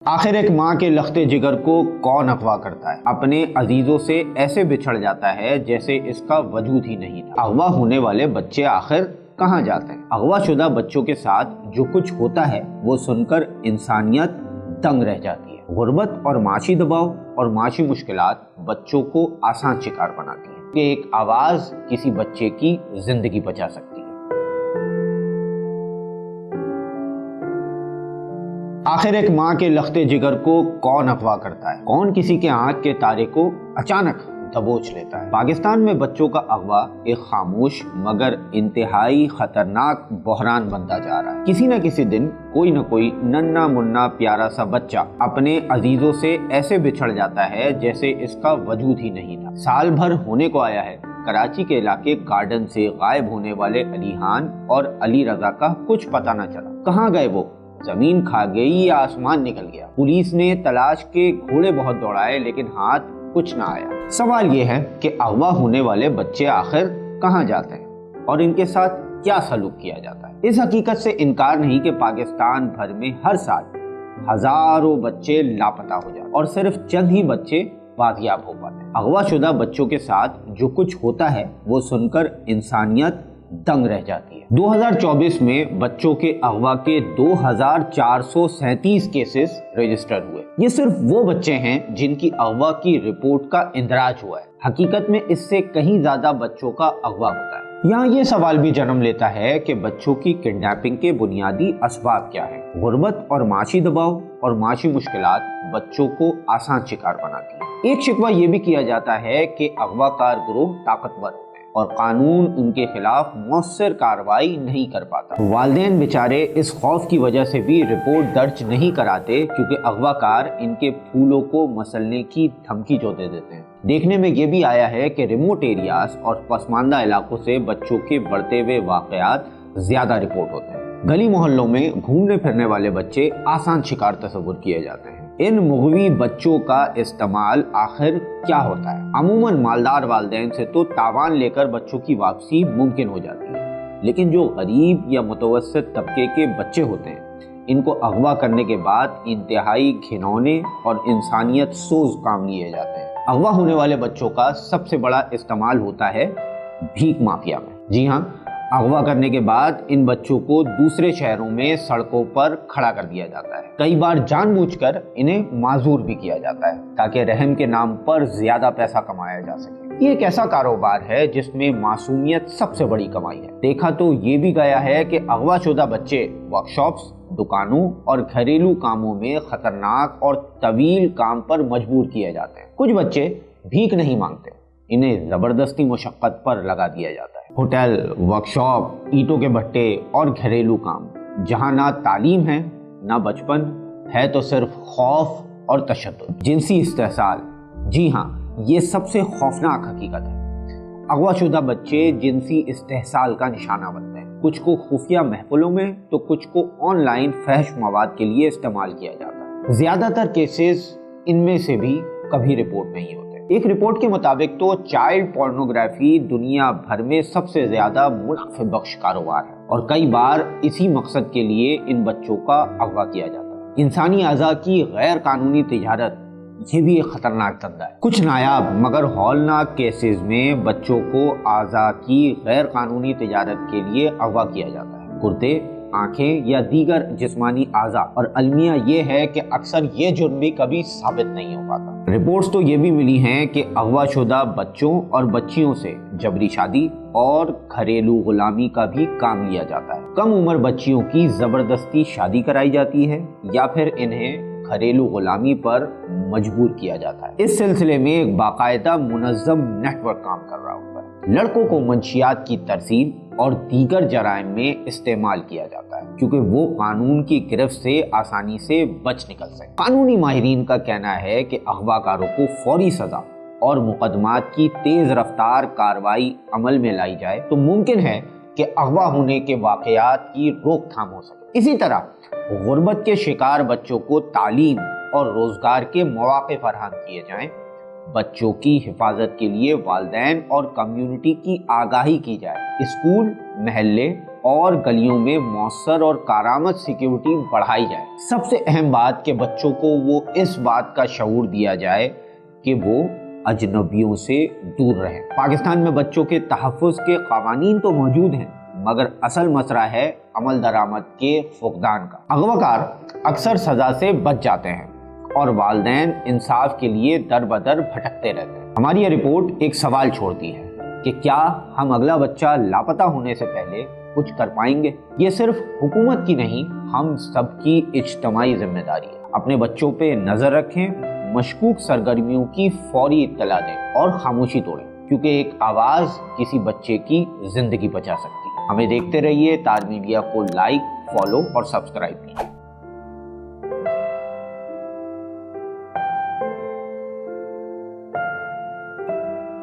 आखिर एक माँ के लखते जिगर को कौन अगवा करता है, अपने अजीजों से ऐसे बिछड़ जाता है जैसे इसका वजूद ही नहीं था। अगवा होने वाले बच्चे आखिर कहाँ जाते हैं? अगवा शुदा बच्चों के साथ जो कुछ होता है वो सुनकर इंसानियत दंग रह जाती है। गुर्बत और माशी दबाव और माशी मुश्किलात बच्चों को आसान शिकार बनाती है कि एक आवाज किसी बच्चे की जिंदगी बचा सकती है। आखिर एक माँ के लखते जिगर को कौन अगवा करता है? कौन किसी के आंख के तारे को अचानक दबोच लेता है? पाकिस्तान में बच्चों का अगवा एक खामोश मगर इंतहाई खतरनाक बहरान बनता जा रहा है। किसी न किसी दिन कोई न कोई नन्ना मुन्ना प्यारा सा बच्चा अपने अजीजों से ऐसे बिछड़ जाता है जैसे इसका वजूद ही नहीं था। साल भर होने को आया है कराची के इलाके गार्डन से गायब होने वाले अलीहान और अली रजा का कुछ पता न चला। कहाँ गए वो? जमीन खा गई या आसमान निकल गया? पुलिस ने तलाश के घोड़े बहुत दौड़ाए लेकिन हाथ कुछ ना आया। सवाल ये है कि अगवा होने वाले बच्चे आखिर कहाँ जाते हैं और इनके साथ क्या सलूक किया जाता है? इस हकीकत से इनकार नहीं कि पाकिस्तान भर में हर साल हजारों बच्चे लापता हो जाते और सिर्फ चंद ही बच्चे बाजियाब हो पाते हैं। अगवा शुदा बच्चों के साथ जो कुछ होता है वो सुनकर इंसानियत दंग रह जाती है। 2024 में बच्चों के अगवा के 2437 केसेस रजिस्टर हुए। ये सिर्फ वो बच्चे हैं जिनकी अगवा की रिपोर्ट का इंदराज हुआ है। हकीकत में इससे कहीं ज्यादा बच्चों का अगवा होता है। यहाँ ये सवाल भी जन्म लेता है कि बच्चों की किडनैपिंग के बुनियादी असबाब क्या है? गुर्बत और माशी दबाव और माशी मुश्किलात बच्चों को आसान शिकार बनाती है। एक शिकवा ये भी किया जाता है कि अगवाकार गिरोह ताकतवर और कानून उनके खिलाफ मौसर कार्रवाई नहीं कर पाता। वालिदैन बेचारे इस खौफ की वजह से भी रिपोर्ट दर्ज नहीं कराते क्योंकि अगवाकार इनके फूलों को मसलने की धमकी जो दे देते हैं। देखने में ये भी आया है कि रिमोट एरियाज और पसमानदा इलाकों से बच्चों के बढ़ते हुए वाकयात ज्यादा रिपोर्ट होते हैं। गली मोहल्लों में घूमने फिरने वाले बच्चे आसान शिकार तस्वुर किए जाते हैं। इन मुग़वी बच्चों का इस्तेमाल आखिर क्या होता है? अमूमन मालदार वालिदैन से तो तावान लेकर बच्चों की वापसी मुमकिन हो जाती है, लेकिन जो गरीब या मुतवस्सित तबके के बच्चे होते हैं इनको अगवा करने के बाद इंतहाई घिनौने और इंसानियत सोज काम लिए जाते हैं। अगवा होने वाले बच्चों का सबसे बड़ा इस्तेमाल होता है भीख माफिया में। जी हाँ, अगवा करने के बाद इन बच्चों को दूसरे शहरों में सड़कों पर खड़ा कर दिया जाता है। कई बार जानबूझकर इन्हें माजूर भी किया जाता है ताकि रहम के नाम पर ज्यादा पैसा कमाया जा सके। ये एक ऐसा कारोबार है जिसमें मासूमियत सबसे बड़ी कमाई है। देखा तो ये भी गया है कि अगवाशुदा बच्चे वर्कशॉप्स, दुकानों और घरेलू कामों में खतरनाक और तवील काम पर मजबूर किए जाते हैं। कुछ बच्चे भीख नहीं मांगते, इन्हें जबरदस्ती मुशक्कत पर लगा दिया जाता है। होटल, वर्कशॉप, ईंटों के भट्टे और घरेलू काम, जहां ना तालीम है ना बचपन है, तो सिर्फ खौफ और तशद्दुद। जिनसी इस्तेहसाल, जी हाँ, ये सबसे खौफनाक हकीकत है। अगवाशुदा बच्चे जिनसी इस्तेहसाल का निशाना बनते हैं। कुछ को खुफिया महफिलों में तो कुछ को ऑनलाइन फहश मवाद के लिए इस्तेमाल किया जाता है। ज्यादातर केसेस इनमें से भी कभी रिपोर्ट नहीं होते। एक रिपोर्ट के मुताबिक तो चाइल्ड पोर्नोग्राफी दुनिया भर में सबसे ज्यादा मुनाफे बख्श कारोबार है और कई बार इसी मकसद के लिए इन बच्चों का अगवा किया जाता है। इंसानी अज़ा की गैर कानूनी तिजारत, ये भी एक खतरनाक धंधा है। कुछ नायाब मगर हौलनाक केसेस में बच्चों को अज़ा की गैर कानूनी तिजारत के लिए अगवा किया जाता है। कुर्ते, आंखें या दीगर जिस्मानी आज़ा। और अलमिया ये है कि अक्सर ये जुर्म भी कभी साबित नहीं हो पाता। रिपोर्ट्स तो ये भी मिली हैं कि अगवाशुदा बच्चों और बच्चियों से जबरी शादी और घरेलू गुलामी का भी काम लिया जाता है। कम उम्र बच्चियों की जबरदस्ती शादी कराई जाती है या फिर इन्हें घरेलू गुलामी पर मजबूर किया जाता है। इस सिलसिले में एक बाकायदा मुनज़्ज़म नेटवर्क काम कर रहा होता है। लड़कों को मंशियात की तरसील और दीगर जराइम में इस्तेमाल किया जाता है क्योंकि वो कानून की गिरफ्त से आसानी से बच निकल सके। कानूनी माहिरीन का कहना है कि अगवाकारों को फौरी सजा और मुकदमात की तेज रफ्तार कार्रवाई अमल में लाई जाए तो मुमकिन है कि अगवा होने के वाकयात की रोकथाम हो सके। इसी तरह गुर्बत के शिकार बच्चों को तालीम और रोजगार के मौके फराहम किए जाएं। बच्चों की हिफाजत के लिए वालिदैन और कम्युनिटी की आगाही की जाए। स्कूल, महल्ले اور گلیوں میں مؤثر اور کارآمد سیکیورٹی بڑھائی جائے۔ سب سے اہم بات کہ بچوں کو وہ اس بات کا شعور دیا جائے کہ وہ اجنبیوں سے دور رہیں۔ پاکستان میں بچوں کے تحفظ کے قوانین تو موجود ہیں، مگر اصل مسئلہ ہے عمل درآمد کے فقدان کا۔ اغواکار اکثر سزا سے بچ جاتے ہیں اور والدین انصاف کے لیے در بدر بھٹکتے رہتے ہیں۔ ہماری یہ رپورٹ ایک سوال چھوڑتی ہے کہ کیا ہم اگلا بچہ لاپتہ ہونے سے پہلے کچھ کر پائیں گے؟ یہ صرف حکومت کی نہیں، ہم سب کی اجتماعی ذمہ داری ہے۔ اپنے بچوں پہ نظر رکھیں، مشکوک سرگرمیوں کی فوری اطلاع دیں اور خاموشی توڑیں، کیونکہ ایک آواز کسی بچے کی زندگی بچا سکتی ہے۔ ہمیں دیکھتے رہیے، تار میڈیا کو لائک، فالو اور سبسکرائب کیجیے۔